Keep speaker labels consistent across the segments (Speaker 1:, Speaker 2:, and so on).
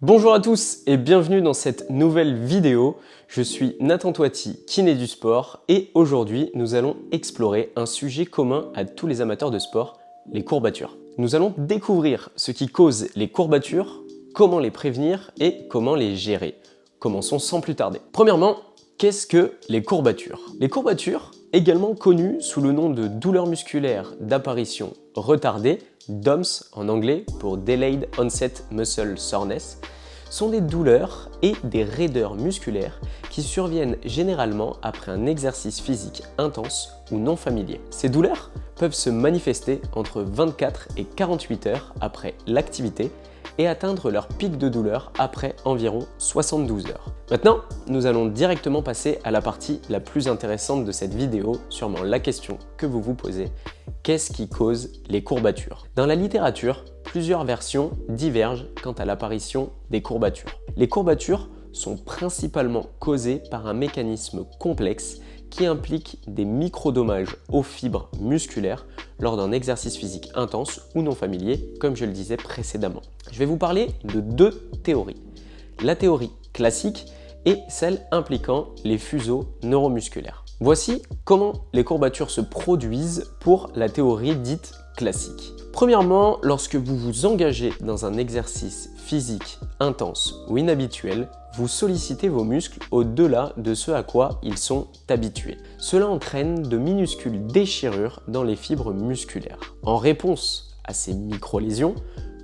Speaker 1: Bonjour à tous et bienvenue dans cette nouvelle vidéo. Je suis Nathan Toiti, kiné du sport, et aujourd'hui nous allons explorer un sujet commun à tous les amateurs de sport, les courbatures. Nous allons découvrir ce qui cause les courbatures, comment les prévenir et comment les gérer. Commençons sans plus tarder. Premièrement, qu'est-ce que les courbatures? Les courbatures, également connues sous le nom de douleurs musculaires d'apparition retardée, DOMS en anglais pour Delayed Onset Muscle Soreness, sont des douleurs et des raideurs musculaires qui surviennent généralement après un exercice physique intense ou non familier. Ces douleurs peuvent se manifester entre 24 et 48 heures après l'activité et atteindre leur pic de douleur après environ 72 heures. Maintenant, nous allons directement passer à la partie la plus intéressante de cette vidéo, sûrement la question que vous vous posez: qu'est-ce qui cause les courbatures? Dans la littérature, plusieurs versions divergent quant à l'apparition des courbatures. Les courbatures sont principalement causées par un mécanisme complexe qui implique des microdommages aux fibres musculaires lors d'un exercice physique intense ou non familier, comme je le disais précédemment. Je vais vous parler de deux théories. La théorie classique et celle impliquant les fuseaux neuromusculaires. Voici comment les courbatures se produisent pour la théorie dite classique. Premièrement, lorsque vous vous engagez dans un exercice physique intense ou inhabituel, vous sollicitez vos muscles au-delà de ce à quoi ils sont habitués. Cela entraîne de minuscules déchirures dans les fibres musculaires. En réponse à ces micro-lésions,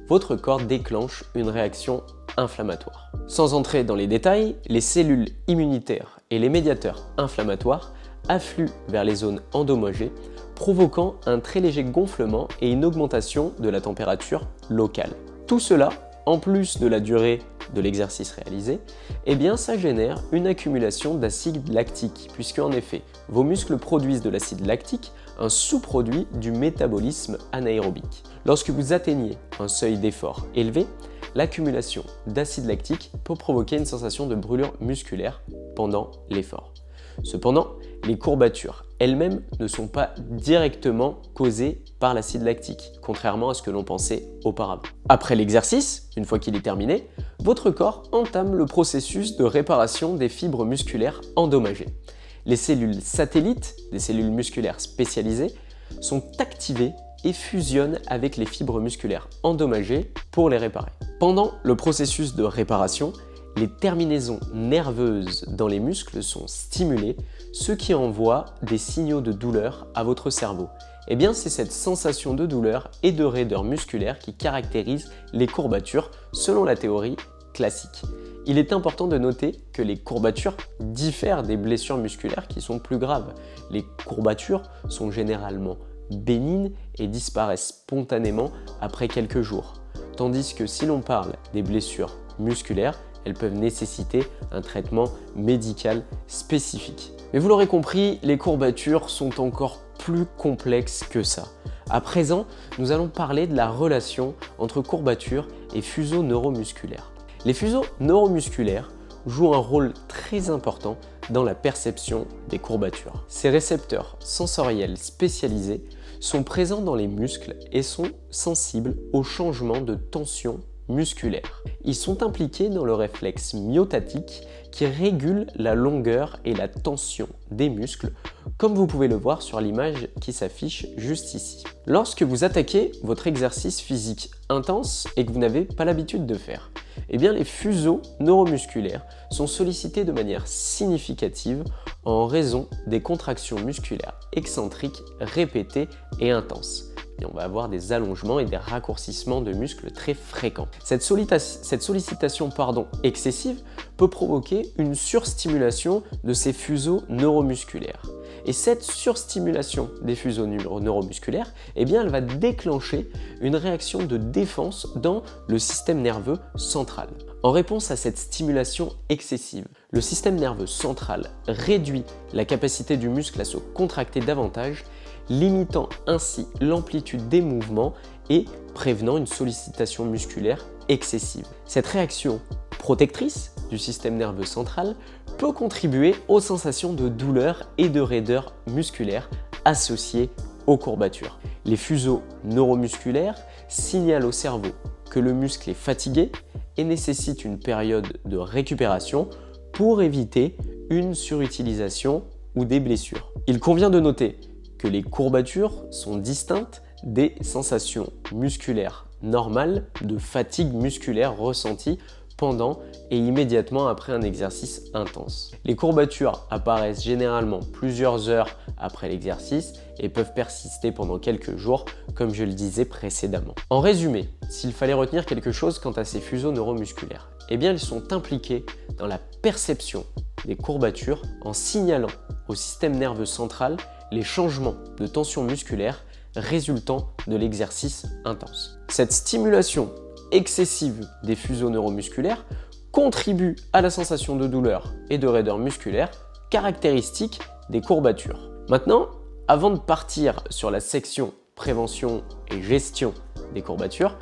Speaker 1: votre corps déclenche une réaction inflammatoire. Sans entrer dans les détails, les cellules immunitaires et les médiateurs inflammatoires affluent vers les zones endommagées, provoquant un très léger gonflement et une augmentation de la température locale. Tout cela, en plus de la durée de l'exercice réalisé, eh bien ça génère une accumulation d'acide lactique, puisque en effet, vos muscles produisent de l'acide lactique, un sous-produit du métabolisme anaérobique. Lorsque vous atteignez un seuil d'effort élevé, l'accumulation d'acide lactique peut provoquer une sensation de brûlure musculaire pendant l'effort. Cependant, les courbatures elles-mêmes ne sont pas directement causées par l'acide lactique, contrairement à ce que l'on pensait auparavant. Après l'exercice, une fois qu'il est terminé, votre corps entame le processus de réparation des fibres musculaires endommagées. Les cellules satellites, des cellules musculaires spécialisées, sont activées et fusionnent avec les fibres musculaires endommagées pour les réparer. Pendant le processus de réparation, les terminaisons nerveuses dans les muscles sont stimulées, ce qui envoie des signaux de douleur à votre cerveau. Eh bien, c'est cette sensation de douleur et de raideur musculaire qui caractérise les courbatures selon la théorie classique. Il est important de noter que les courbatures diffèrent des blessures musculaires qui sont plus graves. Les courbatures sont généralement bénignes et disparaissent spontanément après quelques jours. Tandis que si l'on parle des blessures musculaires, elles peuvent nécessiter un traitement médical spécifique. Mais vous l'aurez compris, les courbatures sont encore plus complexes que ça. À présent, nous allons parler de la relation entre courbatures et fuseaux neuromusculaires. Les fuseaux neuromusculaires jouent un rôle très important dans la perception des courbatures. Ces récepteurs sensoriels spécialisés sont présents dans les muscles et sont sensibles aux changements de tension musculaire. Ils sont impliqués dans le réflexe myotatique qui régule la longueur et la tension des muscles, comme vous pouvez le voir sur l'image qui s'affiche juste ici. Lorsque vous attaquez votre exercice physique intense et que vous n'avez pas l'habitude de faire, eh bien les fuseaux neuromusculaires sont sollicités de manière significative en raison des contractions musculaires excentriques répétées et intenses. Et on va avoir des allongements et des raccourcissements de muscles très fréquents. Cette sollicitation excessive peut provoquer une surstimulation de ces fuseaux neuromusculaires. Et cette surstimulation des fuseaux neuromusculaires, eh bien, elle va déclencher une réaction de défense dans le système nerveux central. En réponse à cette stimulation excessive, le système nerveux central réduit la capacité du muscle à se contracter davantage, limitant ainsi l'amplitude des mouvements et prévenant une sollicitation musculaire excessive. Cette réaction protectrice du système nerveux central peut contribuer aux sensations de douleur et de raideur musculaire associées aux courbatures. Les fuseaux neuromusculaires signale au cerveau que le muscle est fatigué et nécessite une période de récupération pour éviter une surutilisation ou des blessures. Il convient de noter que les courbatures sont distinctes des sensations musculaires normales de fatigue musculaire ressentie pendant et immédiatement après un exercice intense. Les courbatures apparaissent généralement plusieurs heures après l'exercice et peuvent persister pendant quelques jours, comme je le disais précédemment. En résumé, s'il fallait retenir quelque chose quant à ces fuseaux neuromusculaires, eh bien ils sont impliqués dans la perception des courbatures en signalant au système nerveux central les changements de tension musculaire résultant de l'exercice intense. Cette stimulation excessive des fuseaux neuromusculaires contribue à la sensation de douleur et de raideur musculaire caractéristique des courbatures. Maintenant, avant de partir sur la section prévention et gestion des courbatures,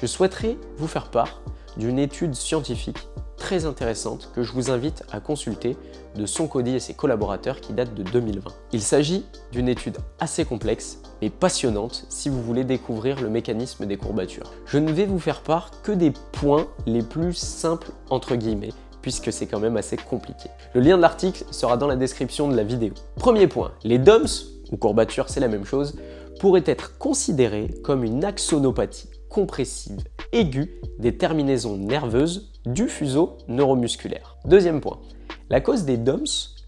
Speaker 1: je souhaiterais vous faire part d'une étude scientifique très intéressante que je vous invite à consulter de Soncody et ses collaborateurs qui date de 2020. Il s'agit d'une étude assez complexe mais passionnante si vous voulez découvrir le mécanisme des courbatures. Je ne vais vous faire part que des points les plus simples entre guillemets puisque c'est quand même assez compliqué. Le lien de l'article sera dans la description de la vidéo. Premier point, les DOMS, ou courbatures c'est la même chose, pourraient être considérés comme une axonopathie compressive aiguë des terminaisons nerveuses du fuseau neuromusculaire. Deuxième point, la cause des DOMS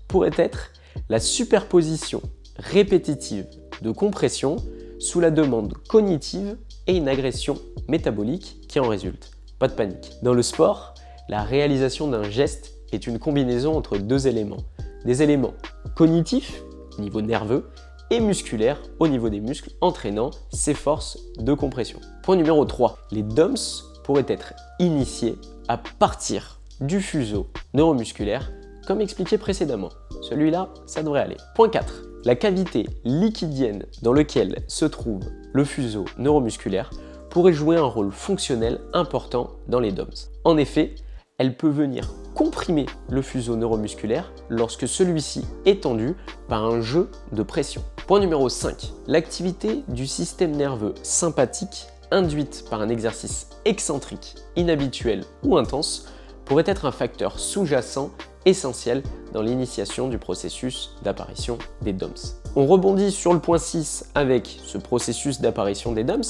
Speaker 1: pourrait être la superposition répétitive de compression sous la demande cognitive et une agression métabolique qui en résulte. Pas de panique. Dans le sport, la réalisation d'un geste est une combinaison entre deux éléments. Des éléments cognitifs, au niveau nerveux, et musculaires au niveau des muscles, entraînant ces forces de compression. Point numéro 3. Les DOMS pourraient être initiés à partir du fuseau neuromusculaire, comme expliqué précédemment. Celui-là, ça devrait aller. Point 4. La cavité liquidienne dans laquelle se trouve le fuseau neuromusculaire pourrait jouer un rôle fonctionnel important dans les DOMS. En effet, elle peut venir comprimer le fuseau neuromusculaire lorsque celui-ci est tendu par un jeu de pression. Point numéro 5. L'activité du système nerveux sympathique induite par un exercice excentrique, inhabituel ou intense pourrait être un facteur sous-jacent essentiel dans l'initiation du processus d'apparition des DOMS. On rebondit sur le point 6 avec ce processus d'apparition des DOMS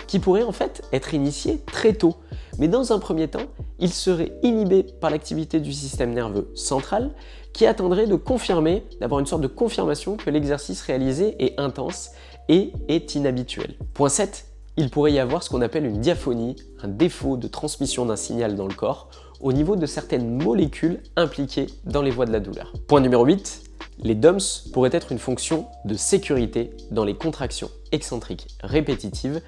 Speaker 1: qui pourrait en fait être initié très tôt. Mais dans un premier temps, il serait inhibé par l'activité du système nerveux central qui attendrait de confirmer, d'avoir une sorte de confirmation que l'exercice réalisé est intense et est inhabituel. Point 7. Il pourrait y avoir ce qu'on appelle une diaphonie, un défaut de transmission d'un signal dans le corps au niveau de certaines molécules impliquées dans les voies de la douleur. Point numéro 8. Les DOMS pourraient être une fonction de sécurité dans les contractions excentriques répétitives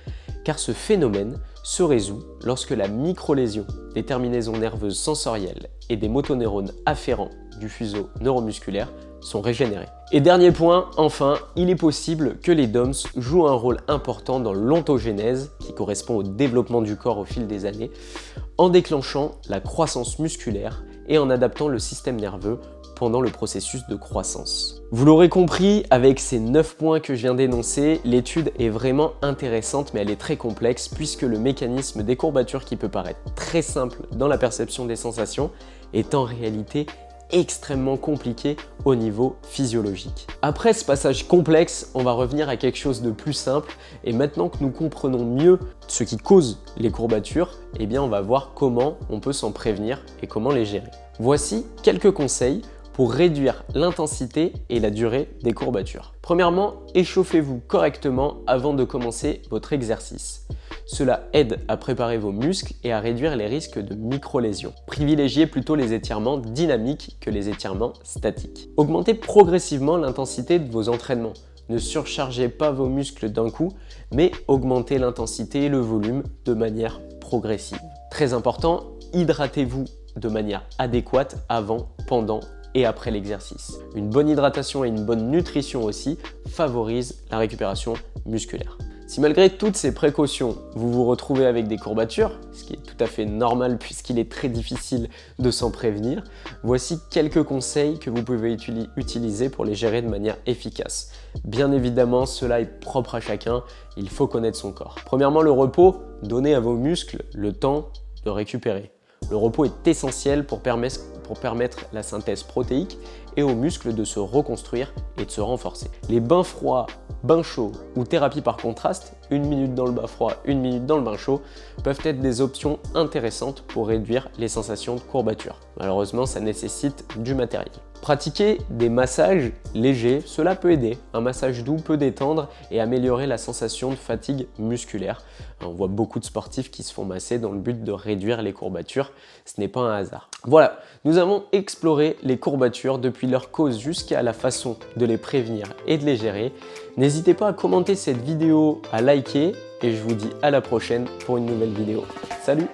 Speaker 1: car ce phénomène se résout lorsque la microlésion des terminaisons nerveuses sensorielles et des motoneurones afférents du fuseau neuromusculaire sont régénérés. Et dernier point, enfin, il est possible que les DOMS jouent un rôle important dans l'ontogénèse, qui correspond au développement du corps au fil des années, en déclenchant la croissance musculaire et en adaptant le système nerveux pendant le processus de croissance. Vous l'aurez compris, avec ces 9 points que je viens d'énoncer, l'étude est vraiment intéressante mais elle est très complexe puisque le mécanisme des courbatures qui peut paraître très simple dans la perception des sensations est en réalité extrêmement compliqué au niveau physiologique. Après ce passage complexe, on va revenir à quelque chose de plus simple et maintenant que nous comprenons mieux ce qui cause les courbatures, eh bien on va voir comment on peut s'en prévenir et comment les gérer. Voici quelques conseils pour réduire l'intensité et la durée des courbatures. Premièrement, échauffez-vous correctement avant de commencer votre exercice. Cela aide à préparer vos muscles et à réduire les risques de micro-lésions. Privilégiez plutôt les étirements dynamiques que les étirements statiques. Augmentez progressivement l'intensité de vos entraînements. Ne surchargez pas vos muscles d'un coup, mais augmentez l'intensité et le volume de manière progressive. Très important, hydratez-vous de manière adéquate avant, pendant et après l'exercice. Une bonne hydratation et une bonne nutrition aussi favorisent la récupération musculaire. Si malgré toutes ces précautions, vous vous retrouvez avec des courbatures, ce qui est tout à fait normal puisqu'il est très difficile de s'en prévenir, voici quelques conseils que vous pouvez utiliser pour les gérer de manière efficace. Bien évidemment, cela est propre à chacun, il faut connaître son corps. Premièrement, le repos, donnez à vos muscles le temps de récupérer. Le repos est essentiel pour permettre la synthèse protéique et aux muscles de se reconstruire et de se renforcer. Les bains froids, bains chauds ou thérapie par contraste, 1 minute dans le bain froid, 1 minute dans le bain chaud, peuvent être des options intéressantes pour réduire les sensations de courbature. Malheureusement, ça nécessite du matériel. Pratiquer des massages légers, cela peut aider. Un massage doux peut détendre et améliorer la sensation de fatigue musculaire. On voit beaucoup de sportifs qui se font masser dans le but de réduire les courbatures. Ce n'est pas un hasard. Voilà, nous avons exploré les courbatures depuis leur cause jusqu'à la façon de les prévenir et de les gérer. N'hésitez pas à commenter cette vidéo, à liker et je vous dis à la prochaine pour une nouvelle vidéo. Salut!